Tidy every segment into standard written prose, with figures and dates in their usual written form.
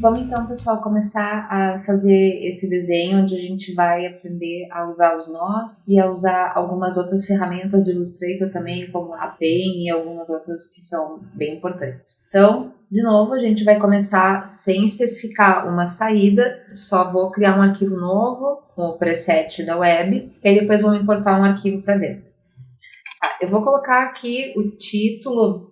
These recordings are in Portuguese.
Vamos então, pessoal, começar a fazer esse desenho onde a gente vai aprender a usar os nós e a usar algumas outras ferramentas do Illustrator também, como a Pen e algumas outras que são bem importantes. Então, de novo, a gente vai começar sem especificar uma saída, só vou criar um arquivo novo com o preset da web e aí depois vou importar um arquivo para dentro. Eu vou colocar aqui o título.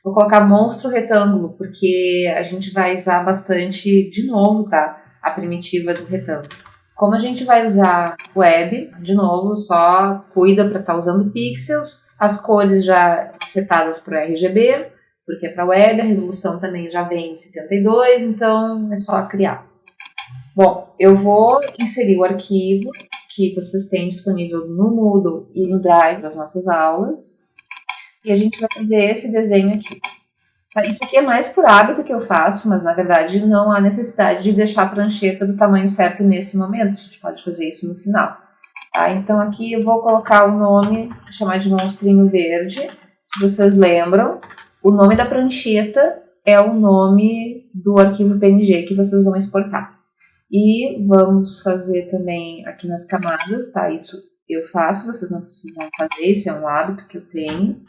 Vou colocar monstro retângulo, porque a gente vai usar bastante, de novo, tá? A primitiva do retângulo. Como a gente vai usar web, de novo, só cuida para estar usando pixels. As cores já setadas para RGB, porque é para web, a resolução também já vem em 72, então é só criar. Bom, eu vou inserir o arquivo que vocês têm disponível no Moodle e no Drive das nossas aulas. E a gente vai fazer esse desenho aqui. Isso aqui é mais por hábito que eu faço, mas na verdade não há necessidade de deixar a prancheta do tamanho certo nesse momento. A gente pode fazer isso no final. Tá? Então aqui eu vou colocar o nome, vou chamar de monstrinho verde. Se vocês lembram, o nome da prancheta é o nome do arquivo PNG que vocês vão exportar. E vamos fazer também aqui nas camadas, tá? Isso eu faço, vocês não precisam fazer, isso é um hábito que eu tenho.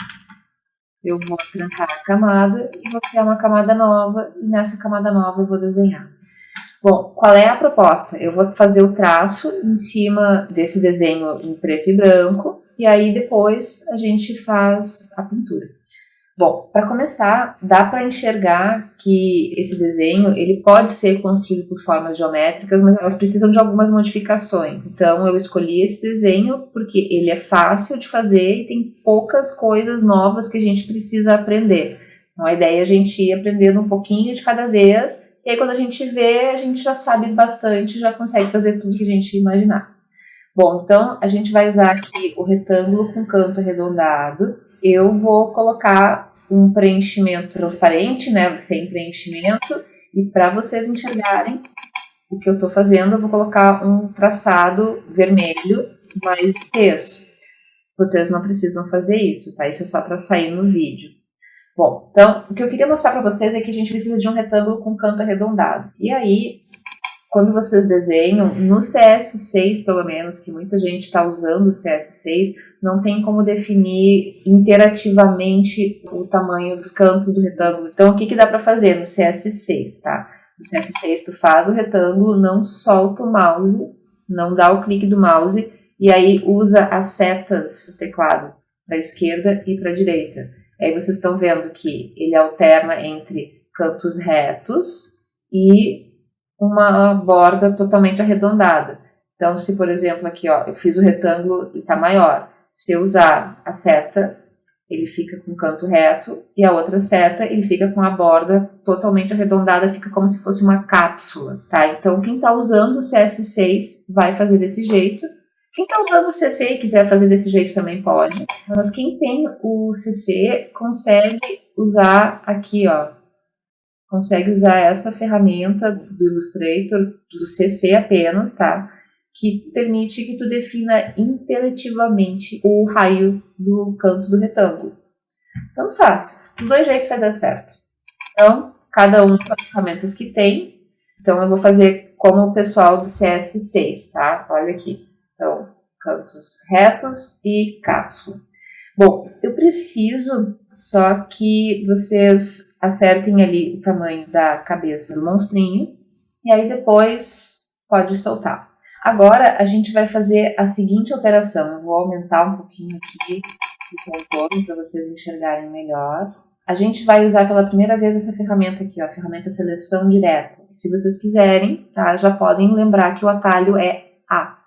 Eu vou trancar a camada e vou criar uma camada nova e nessa camada nova eu vou desenhar. Bom, qual é a proposta? Eu vou fazer o traço em cima desse desenho em preto e branco e aí depois a gente faz a pintura. Bom, para começar, dá para enxergar que esse desenho ele pode ser construído por formas geométricas, mas elas precisam de algumas modificações. Então, eu escolhi esse desenho porque ele é fácil de fazer e tem poucas coisas novas que a gente precisa aprender. Então, a ideia é a gente ir aprendendo um pouquinho de cada vez, e aí quando a gente vê, a gente já sabe bastante, já consegue fazer tudo que a gente imaginar. Bom, então, a gente vai usar aqui o retângulo com canto arredondado. Eu vou colocar um preenchimento transparente, né, sem preenchimento, e para vocês enxergarem o que eu estou fazendo, eu vou colocar um traçado vermelho mais espesso. Vocês não precisam fazer isso, tá? Isso é só para sair no vídeo. Bom, então, o que eu queria mostrar para vocês é que a gente precisa de um retângulo com canto arredondado. E aí, quando vocês desenham, no CS6 pelo menos, que muita gente está usando o CS6, não tem como definir interativamente o tamanho dos cantos do retângulo. Então, o que dá para fazer no CS6, tá? No CS6 tu faz o retângulo, não solta o mouse, não dá o clique do mouse, e aí usa as setas do teclado para a esquerda e para a direita. Aí vocês estão vendo que ele alterna entre cantos retos e uma borda totalmente arredondada. Então, se por exemplo aqui, ó, eu fiz o retângulo, ele está maior. Se eu usar a seta, ele fica com canto reto e a outra seta, ele fica com a borda totalmente arredondada, fica como se fosse uma cápsula, tá? Então, quem está usando o CS6 vai fazer desse jeito. Quem está usando o CC e quiser fazer desse jeito também pode. Mas quem tem o CC consegue usar aqui, ó, consegue usar essa ferramenta do Illustrator, do CC apenas, tá? Que permite que tu defina interativamente o raio do canto do retângulo. Então faz. Dos dois jeitos vai dar certo. Então, cada um com as ferramentas que tem. Então, eu vou fazer como o pessoal do CS6, tá? Olha aqui. Então, cantos retos e cápsula. Bom, eu preciso só que vocês acertem ali o tamanho da cabeça do monstrinho e aí depois pode soltar. Agora a gente vai fazer a seguinte alteração. Eu vou aumentar um pouquinho aqui o contorno para vocês enxergarem melhor. A gente vai usar pela primeira vez essa ferramenta aqui, ó, a ferramenta seleção direta. Se vocês quiserem, tá, já podem lembrar que o atalho é A.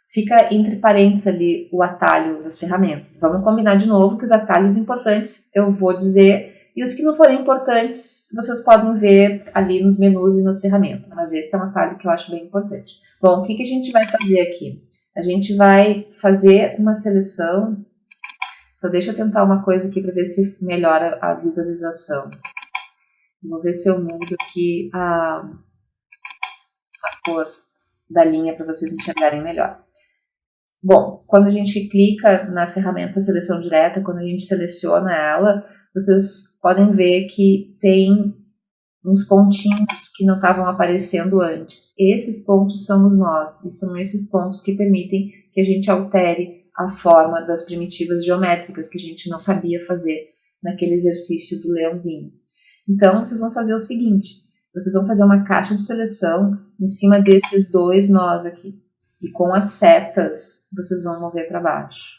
Fica entre parênteses ali o atalho das ferramentas. Vamos combinar de novo que os atalhos importantes eu vou dizer e os que não forem importantes vocês podem ver ali nos menus e nas ferramentas. Mas esse é um atalho que eu acho bem importante. Bom, o que a gente vai fazer aqui? A gente vai fazer uma seleção. Só deixa eu tentar uma coisa aqui para ver se melhora a visualização. Vou ver se eu mudo aqui a cor da linha para vocês enxergarem melhor. Bom, quando a gente clica na ferramenta seleção direta, quando a gente seleciona ela, vocês podem ver que tem uns pontinhos que não estavam aparecendo antes. Esses pontos são os nós, e são esses pontos que permitem que a gente altere a forma das primitivas geométricas que a gente não sabia fazer naquele exercício do leãozinho. Então, vocês vão fazer o seguinte, vocês vão fazer uma caixa de seleção em cima desses dois nós aqui. E com as setas, vocês vão mover para baixo.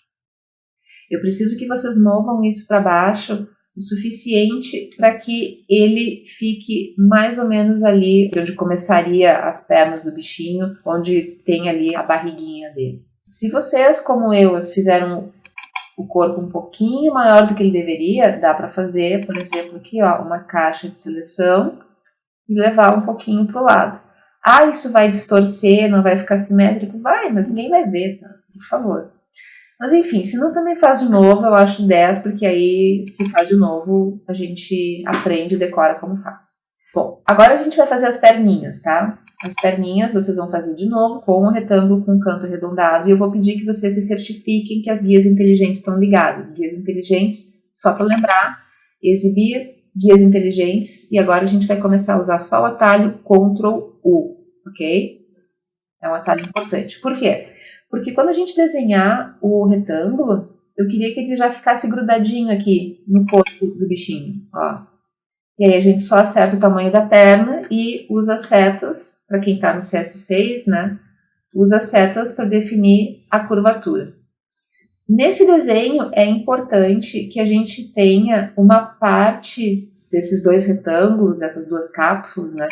Eu preciso que vocês movam isso para baixo o suficiente para que ele fique mais ou menos ali onde começaria as pernas do bichinho, onde tem ali a barriguinha dele. Se vocês, como eu, as fizeram o corpo um pouquinho maior do que ele deveria, dá para fazer, por exemplo, aqui, ó, uma caixa de seleção e levar um pouquinho para o lado. Ah, isso vai distorcer, não vai ficar simétrico? Vai, mas ninguém vai ver, tá? Por favor. Mas enfim, se não também faz de novo, eu acho 10, porque aí se faz de novo, a gente aprende e decora como faz. Bom, agora a gente vai fazer as perninhas, tá? As perninhas vocês vão fazer de novo com um retângulo com um canto arredondado e eu vou pedir que vocês se certifiquem que as guias inteligentes estão ligadas. Guias inteligentes, só para lembrar, exibir guias inteligentes e agora a gente vai começar a usar só o atalho Ctrl+U, ok? É um atalho importante. Por quê? Porque quando a gente desenhar o retângulo, eu queria que ele já ficasse grudadinho aqui no corpo do bichinho, ó. E aí a gente só acerta o tamanho da perna e usa setas, para quem está no CS6, né? Usa setas para definir a curvatura. Nesse desenho é importante que a gente tenha uma parte desses dois retângulos, dessas duas cápsulas, né?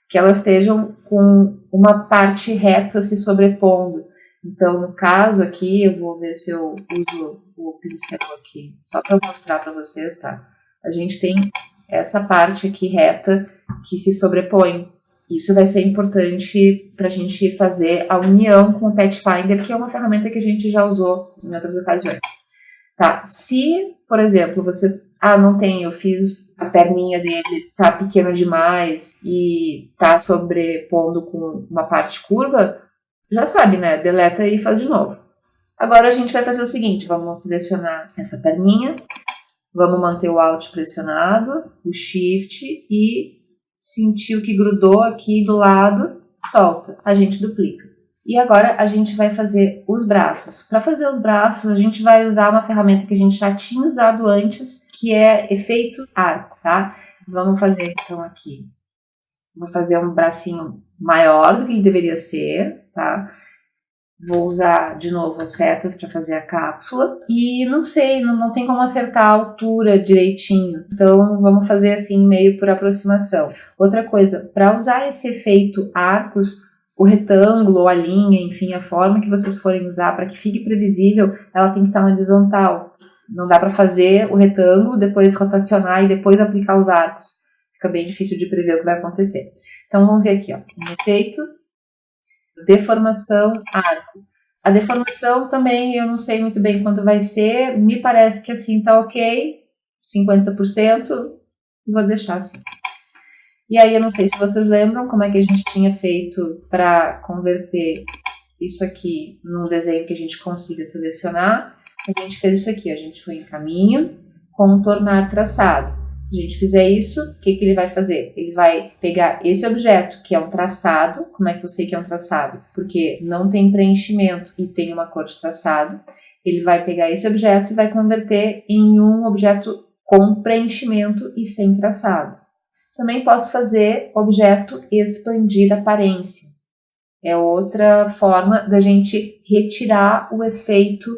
Que elas estejam com uma parte reta se sobrepondo. Então, no caso aqui, eu vou ver se eu uso o pincel aqui, só para mostrar para vocês, tá? A gente tem essa parte aqui reta que se sobrepõe. Isso vai ser importante para a gente fazer a união com o Pathfinder, que é uma ferramenta que a gente já usou em outras ocasiões. Tá? Se, por exemplo, vocês... Ah, não tem, eu fiz a perninha dele, tá pequena demais e tá sobrepondo com uma parte curva, já sabe, né? Deleta e faz de novo. Agora a gente vai fazer o seguinte, vamos selecionar essa perninha, vamos manter o Alt pressionado, o Shift e sentir o que grudou aqui do lado, solta, a gente duplica. E agora a gente vai fazer os braços. Para fazer os braços, a gente vai usar uma ferramenta que a gente já tinha usado antes, que é efeito arco, tá? Vamos fazer então aqui. Vou fazer um bracinho maior do que ele deveria ser, tá? Vou usar de novo as setas para fazer a cápsula e não sei, não tem como acertar a altura direitinho, então vamos fazer assim meio por aproximação. Outra coisa, para usar esse efeito arcos, o retângulo ou a linha, enfim, a forma que vocês forem usar para que fique previsível, ela tem que estar na horizontal. Não dá para fazer o retângulo, depois rotacionar e depois aplicar os arcos. Fica bem difícil de prever o que vai acontecer. Então vamos ver aqui, ó, um efeito, deformação, arco. A deformação também eu não sei muito bem quanto vai ser, me parece que assim tá ok, 50%, vou deixar assim. E aí eu não sei se vocês lembram como é que a gente tinha feito para converter isso aqui num desenho que a gente consiga selecionar. A gente fez isso aqui, a gente foi em caminho, contornar traçado. Se a gente fizer isso, o que ele vai fazer? Ele vai pegar esse objeto, que é um traçado. Como é que eu sei que é um traçado? Porque não tem preenchimento e tem uma cor de traçado. Ele vai pegar esse objeto e vai converter em um objeto com preenchimento e sem traçado. Também posso fazer objeto expandir aparência. É outra forma da gente retirar o efeito.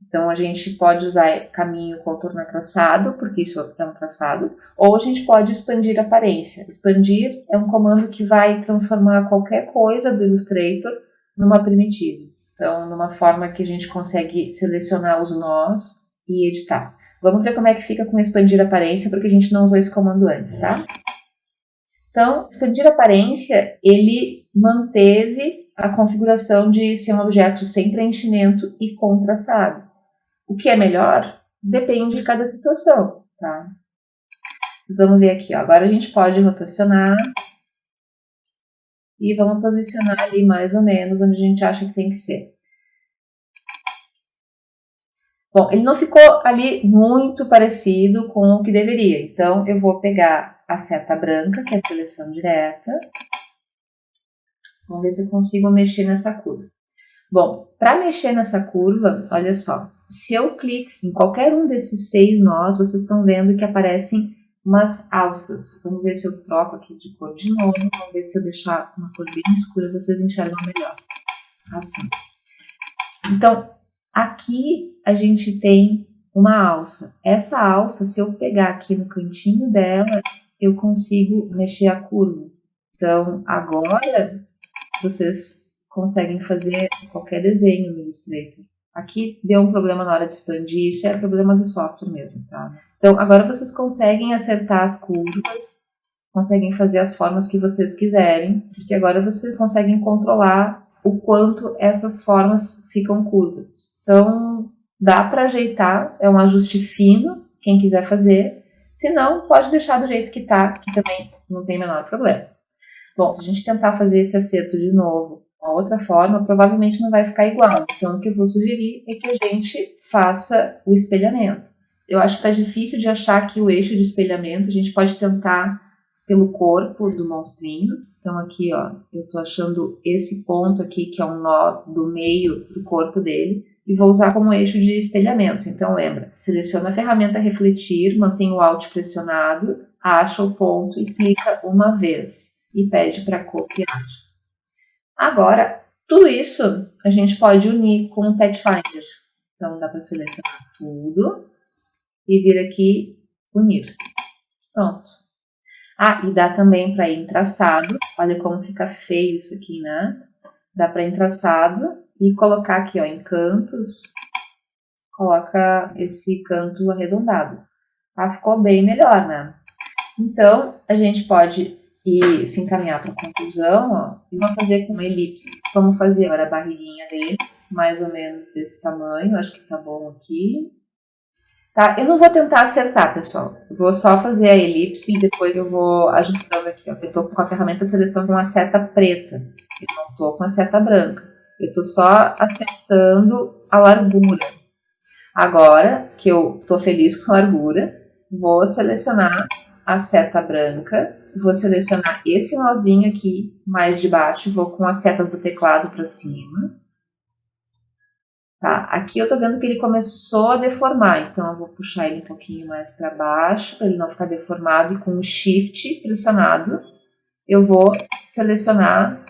Então, a gente pode usar caminho contornar traçado, porque isso é um traçado, ou a gente pode expandir aparência. Expandir é um comando que vai transformar qualquer coisa do Illustrator numa primitiva. Então, numa forma que a gente consegue selecionar os nós e editar. Vamos ver como é que fica com expandir aparência, porque a gente não usou esse comando antes, tá? Então, expandir aparência, ele manteve a configuração de ser um objeto sem preenchimento e com traçado. O que é melhor? Depende de cada situação, tá? Mas vamos ver aqui, ó. Agora a gente pode rotacionar e vamos posicionar ali mais ou menos onde a gente acha que tem que ser. Bom, ele não ficou ali muito parecido com o que deveria, então eu vou pegar a seta branca, que é a seleção direta. Vamos ver se eu consigo mexer nessa curva. Bom, para mexer nessa curva, olha só, se eu clico em qualquer um desses 6 nós, vocês estão vendo que aparecem umas alças. Vamos ver se eu troco aqui de cor de novo, vamos ver se eu deixar uma cor bem escura, vocês enxergam melhor. Assim. Então, aqui a gente tem uma alça. Essa alça, se eu pegar aqui no cantinho dela, eu consigo mexer a curva. Então, agora vocês conseguem fazer qualquer desenho no Illustrator. Aqui deu um problema na hora de expandir, isso é problema do software mesmo, tá? Então, agora vocês conseguem acertar as curvas, conseguem fazer as formas que vocês quiserem, porque agora vocês conseguem controlar o quanto essas formas ficam curvas. Então, dá para ajeitar, é um ajuste fino, quem quiser fazer. Se não, pode deixar do jeito que tá, que também não tem o menor problema. Bom, se a gente tentar fazer esse acerto de novo, uma outra forma, provavelmente não vai ficar igual. Então, o que eu vou sugerir é que a gente faça o espelhamento. Eu acho que está difícil de achar aqui o eixo de espelhamento, a gente pode tentar pelo corpo do monstrinho. Então, aqui, ó, eu estou achando esse ponto aqui, que é um nó do meio do corpo dele, e vou usar como eixo de espelhamento. Então, lembra, seleciona a ferramenta refletir, mantém o Alt pressionado, acha o ponto e clica uma vez. E pede para copiar. Agora, tudo isso a gente pode unir com o Pathfinder. Então, dá para selecionar tudo e vir aqui unir. Pronto. Ah, e dá também para ir em traçado. Olha como fica feio isso aqui, né? Dá para ir em traçado e colocar aqui, ó, em cantos. Coloca esse canto arredondado. Ah, ficou bem melhor, né? Então, a gente pode ir se encaminhar para a conclusão, ó, e vamos fazer com uma elipse. Vamos fazer agora a barriguinha dele, mais ou menos desse tamanho. Acho que tá bom aqui. Tá? Eu não vou tentar acertar, pessoal. Eu vou só fazer a elipse e depois eu vou ajustando aqui. Ó. Eu tô com a ferramenta de seleção com a seta preta. Eu não tô com a seta branca. Eu tô só acertando a largura. Agora que eu tô feliz com a largura, vou selecionar a seta branca. Vou selecionar esse nozinho aqui mais de baixo. Vou com as setas do teclado para cima. Tá, aqui eu tô vendo que ele começou a deformar, então eu vou puxar ele um pouquinho mais para baixo, para ele não ficar deformado, e com o Shift pressionado, eu vou selecionar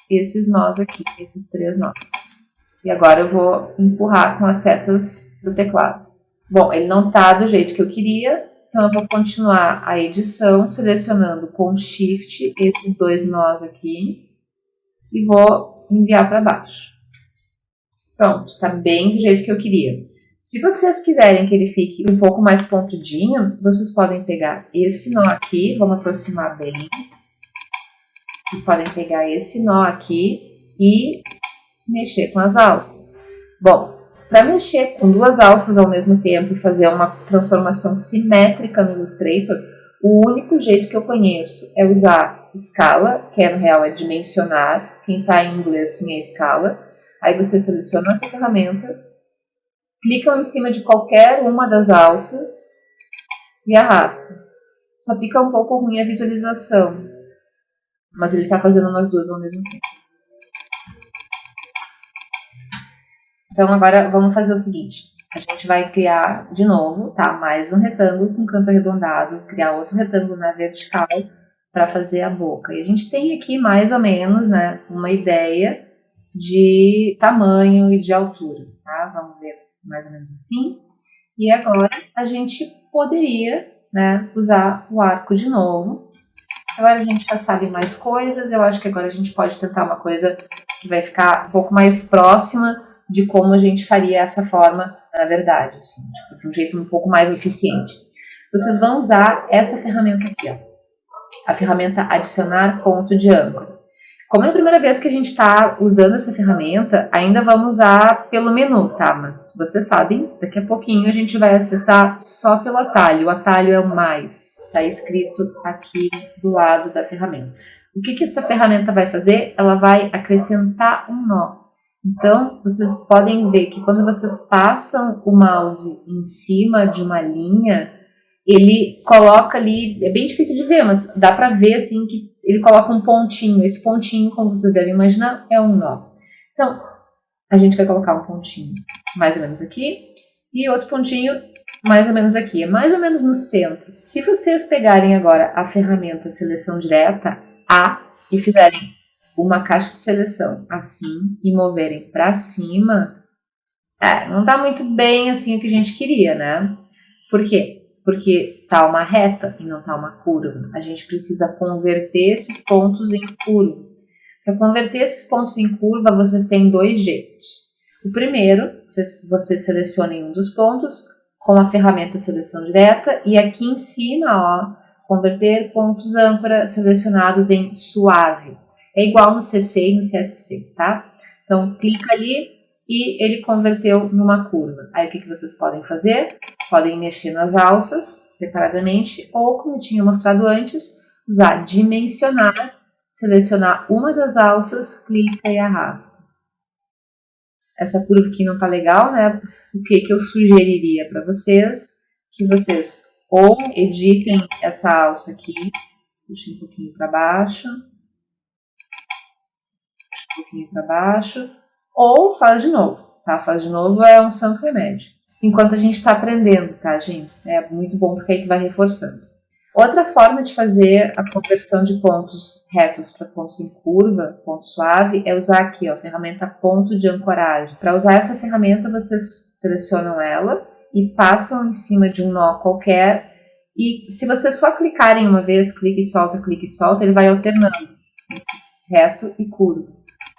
esses nós aqui, esses 3 nós. E agora eu vou empurrar com as setas do teclado. Bom, ele não tá do jeito que eu queria, então eu vou continuar a edição, selecionando com Shift esses 2 nós aqui, e vou enviar para baixo. Pronto, tá bem do jeito que eu queria. Se vocês quiserem que ele fique um pouco mais pontudinho, vocês podem pegar esse nó aqui, vamos aproximar bem. Vocês podem pegar esse nó aqui e mexer com as alças. Bom, para mexer com 2 alças ao mesmo tempo e fazer uma transformação simétrica no Illustrator, o único jeito que eu conheço é usar escala, que no real é dimensionar, quem está em inglês sim é escala. Aí você seleciona essa ferramenta, clica em cima de qualquer uma das alças e arrasta. Só fica um pouco ruim a visualização, mas ele está fazendo umas 2 ao mesmo tempo. Então agora vamos fazer o seguinte, a gente vai criar de novo, tá? Mais um retângulo com canto arredondado, criar outro retângulo na vertical para fazer a boca. E a gente tem aqui mais ou menos, né, uma ideia de tamanho e de altura, tá? Vamos ver mais ou menos assim. E agora a gente poderia, né, usar o arco de novo. Agora a gente já sabe mais coisas, eu acho que agora a gente pode tentar uma coisa que vai ficar um pouco mais próxima de como a gente faria essa forma, na verdade, assim, tipo, de um jeito um pouco mais eficiente. Vocês vão usar essa ferramenta aqui, ó, a ferramenta adicionar ponto de âncora. Como é a primeira vez que a gente está usando essa ferramenta, ainda vamos usar pelo menu, tá? Mas vocês sabem, daqui a pouquinho a gente vai acessar só pelo atalho. O atalho é o mais, está escrito aqui do lado da ferramenta. O que essa ferramenta vai fazer? Ela vai acrescentar um nó. Então, vocês podem ver que quando vocês passam o mouse em cima de uma linha, ele coloca ali, é bem difícil de ver, mas dá pra ver assim que ele coloca um pontinho. Esse pontinho, como vocês devem imaginar, é um nó. Então, a gente vai colocar um pontinho mais ou menos aqui e outro pontinho mais ou menos aqui. É mais ou menos no centro. Se vocês pegarem agora a ferramenta seleção direta A e fizerem uma caixa de seleção assim e moverem para cima, não tá muito bem assim o que a gente queria, né? Por quê? Porque tá uma reta e não tá uma curva. A gente precisa converter esses pontos em curva. Para converter esses pontos em curva, vocês têm dois jeitos. O primeiro, vocês selecionem um dos pontos com a ferramenta seleção direta e aqui em cima, ó, converter pontos âncora selecionados em suave. É igual no C6 e no CS6, tá? Então, clica ali e ele converteu numa curva. Aí o que vocês podem fazer? Podem mexer nas alças separadamente ou, como eu tinha mostrado antes, usar dimensionar, selecionar uma das alças, clica e arrasta. Essa curva aqui não tá legal, né? O que eu sugeriria para vocês? Que vocês ou editem essa alça aqui, puxem um pouquinho para baixo, ou faz de novo, tá? Faz de novo é um santo remédio. Enquanto a gente está aprendendo, tá, gente? É muito bom porque aí tu vai reforçando. Outra forma de fazer a conversão de pontos retos para pontos em curva, ponto suave, é usar aqui, ó, a ferramenta ponto de ancoragem. Para usar essa ferramenta, vocês selecionam ela e passam em cima de um nó qualquer. E se vocês só clicarem uma vez, clica e solta, ele vai alternando reto e curva.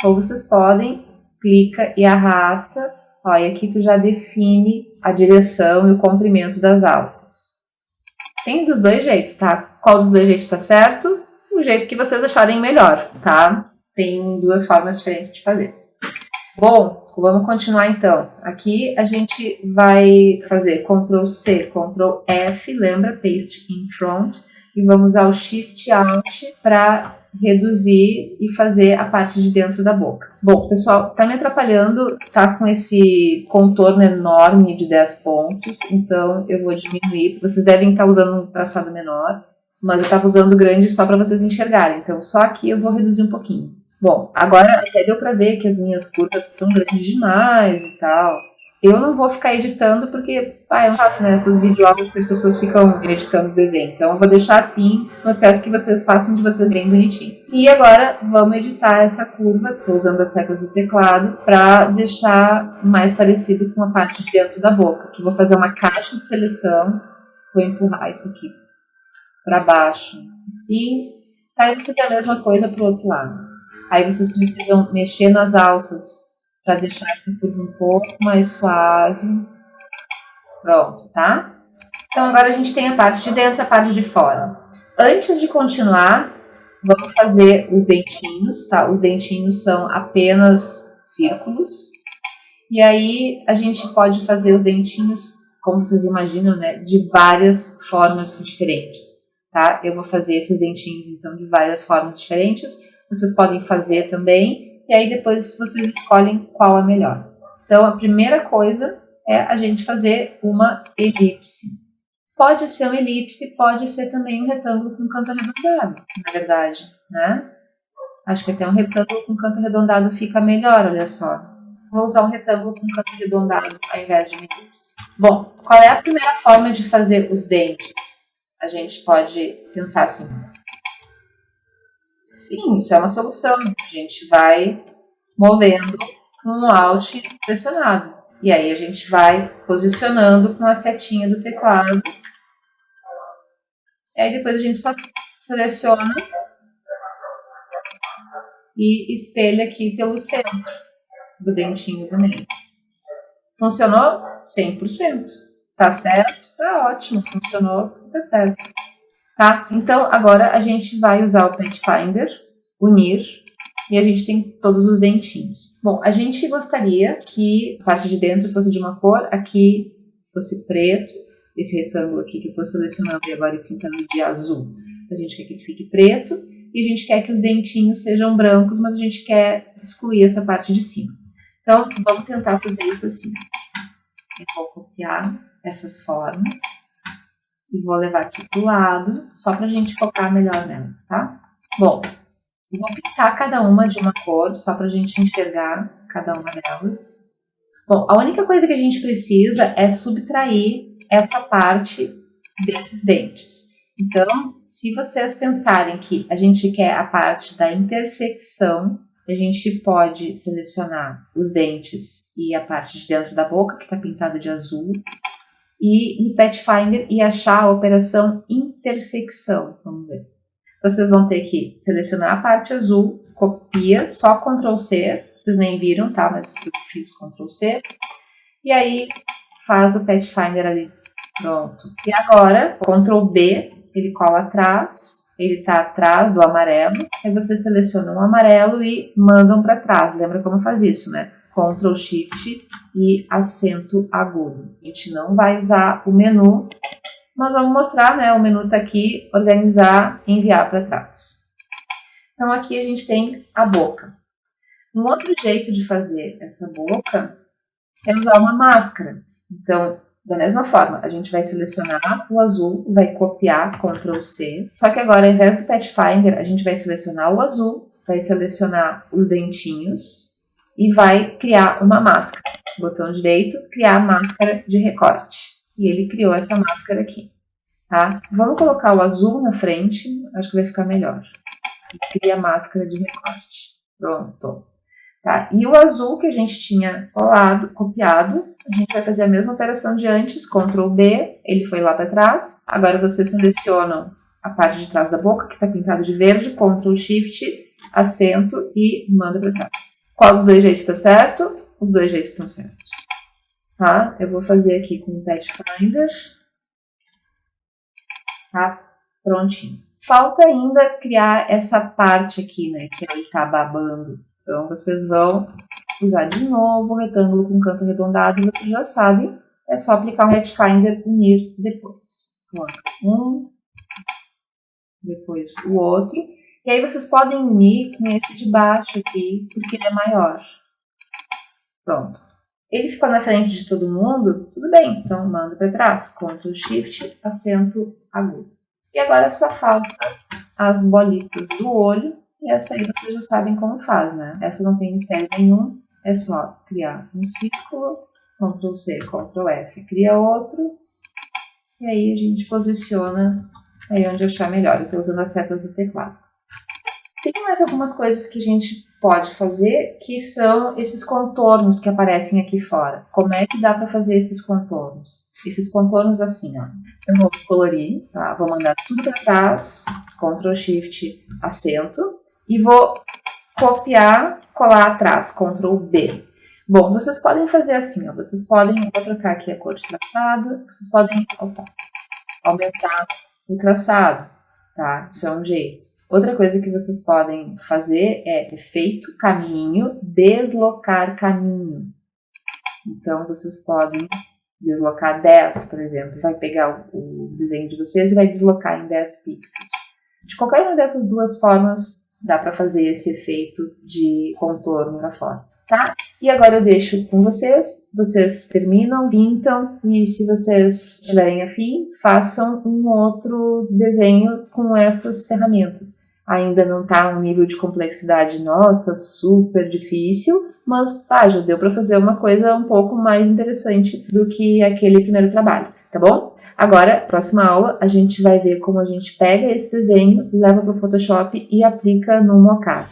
Ou vocês podem, clica e arrasta, ó, e aqui tu já define a direção e o comprimento das alças. Tem dos dois jeitos, tá? Qual dos dois jeitos tá certo? O jeito que vocês acharem melhor, tá? Tem duas formas diferentes de fazer. Bom, vamos continuar então. Aqui a gente vai fazer Ctrl C, Ctrl F, lembra? Paste in front. E vamos usar o Shift Alt para reduzir e fazer a parte de dentro da boca. Bom, pessoal, tá me atrapalhando, tá com esse contorno enorme de 10 pontos, então eu vou diminuir. Vocês devem estar usando um traçado menor, mas eu estava usando grande só para vocês enxergarem, então só aqui eu vou reduzir um pouquinho. Bom, agora até deu para ver que as minhas curvas estão grandes demais e tal. Eu não vou ficar editando porque é um chato, né? Essas videoaulas que as pessoas ficam editando o desenho. Então eu vou deixar assim, mas peço que vocês façam de vocês bem bonitinho. E agora vamos editar essa curva. Estou usando as secas do teclado para deixar mais parecido com a parte de dentro da boca. Aqui vou fazer uma caixa de seleção. Vou empurrar isso aqui para baixo, assim. Tá, e vou fazer a mesma coisa para o outro lado. Aí vocês precisam mexer nas alças para deixar essa curva um pouco mais suave. Pronto, tá? Então agora a gente tem a parte de dentro e a parte de fora. Antes de continuar, vamos fazer os dentinhos, tá? Os dentinhos são apenas círculos. E aí a gente pode fazer os dentinhos, como vocês imaginam, né? De várias formas diferentes, tá? Eu vou fazer esses dentinhos, então, de várias formas diferentes. Vocês podem fazer também. E aí depois vocês escolhem qual é melhor. Então a primeira coisa é a gente fazer uma elipse. Pode ser uma elipse, pode ser também um retângulo com canto arredondado, na verdade, né? Acho que até um retângulo com canto arredondado fica melhor, olha só. Vou usar um retângulo com canto arredondado ao invés de uma elipse. Bom, qual é a primeira forma de fazer os dentes? A gente pode pensar assim. Sim, isso é uma solução. A gente vai movendo com o Alt pressionado. E aí a gente vai posicionando com a setinha do teclado. E aí depois a gente só seleciona e espelha aqui pelo centro do dentinho do meio. Funcionou? 100%. Tá certo? Tá ótimo. Funcionou? Tá certo. Tá? Então, agora a gente vai usar o Pathfinder, unir, e a gente tem todos os dentinhos. Bom, a gente gostaria que a parte de dentro fosse de uma cor, aqui fosse preto, esse retângulo aqui que eu estou selecionando e agora pintando de azul. A gente quer que ele fique preto e a gente quer que os dentinhos sejam brancos, mas a gente quer excluir essa parte de cima. Então, vamos tentar fazer isso assim. Eu vou copiar essas formas. e vou levar aqui pro lado, só pra gente focar melhor nelas, tá? Bom, vou pintar cada uma de uma cor, só pra gente enxergar cada uma delas. Bom, a única coisa que a gente precisa é subtrair essa parte desses dentes. Então, se vocês pensarem que a gente quer a parte da intersecção, a gente pode selecionar os dentes e a parte de dentro da boca, que está pintada de azul, e no Pathfinder e achar a operação intersecção. Vamos ver. Vocês vão ter que selecionar a parte azul, copia, só Ctrl C, vocês nem viram, tá? Mas eu fiz Ctrl C. E aí faz o Pathfinder ali. Pronto. E agora, Ctrl B, ele cola atrás, ele tá atrás do amarelo. Aí vocês selecionam o amarelo e mandam para trás. Lembra como faz isso, né? Ctrl Shift e acento agudo. A gente não vai usar o menu, mas vamos mostrar, né? O menu tá aqui, organizar, enviar para trás. Então aqui a gente tem a boca. Um outro jeito de fazer essa boca é usar uma máscara. Então, da mesma forma, a gente vai selecionar o azul, vai copiar, Ctrl C. Só que agora, ao invés do Pathfinder, a gente vai selecionar o azul, vai selecionar os dentinhos e vai criar uma máscara. Botão direito, criar máscara de recorte. E ele criou essa máscara aqui, tá? Vamos colocar o azul na frente, acho que vai ficar melhor. E cria a máscara de recorte. Pronto. Tá? E o azul que a gente tinha copiado, a gente vai fazer a mesma operação de antes, Ctrl B, ele foi lá para trás. Agora vocês selecionam a parte de trás da boca, que está pintado de verde, Ctrl Shift, acento e manda para trás. Qual dos dois jeitos está certo? Os dois jeitos estão certos. Tá? Eu vou fazer aqui com o Pathfinder. Tá? Prontinho. Falta ainda criar essa parte aqui, né, que ele está babando. Então, vocês vão usar de novo o retângulo com canto arredondado, e vocês já sabem, é só aplicar o Pathfinder unir depois. Coloca um, depois o outro, e aí vocês podem unir com esse de baixo aqui, porque ele é maior. Pronto. Ele ficou na frente de todo mundo? Tudo bem, então manda para trás, Ctrl Shift, acento agudo. E agora só falta as bolitas do olho, e essa aí vocês já sabem como faz, né? Essa não tem mistério nenhum, é só criar um círculo, Ctrl C, Ctrl F, cria outro, e aí a gente posiciona aí onde achar melhor. Eu estou usando as setas do teclado. Tem mais algumas coisas que a gente pode fazer, que são esses contornos que aparecem aqui fora. Como é que dá para fazer esses contornos? Esses contornos assim, ó. Eu vou colorir, tá? Vou mandar tudo para trás, Ctrl Shift, acento, e vou copiar, colar atrás, Ctrl B. Bom, vocês podem fazer assim, ó. Vocês podem, vou trocar aqui a cor de traçado, vocês podem aumentar o traçado, tá? Isso é um jeito. Outra coisa que vocês podem fazer é efeito caminho, deslocar caminho. Então, vocês podem deslocar 10, por exemplo. Vai pegar o desenho de vocês e vai deslocar em 10 pixels. De qualquer uma dessas duas formas, dá para fazer esse efeito de contorno lá fora, tá? E agora eu deixo com vocês. Vocês terminam, pintam e se vocês tiverem afim, façam um outro desenho com essas ferramentas. Ainda não está um nível de complexidade, nossa, super difícil, mas já deu para fazer uma coisa um pouco mais interessante do que aquele primeiro trabalho, tá bom? Agora, próxima aula, a gente vai ver como a gente pega esse desenho, leva para o Photoshop e aplica no Mockup.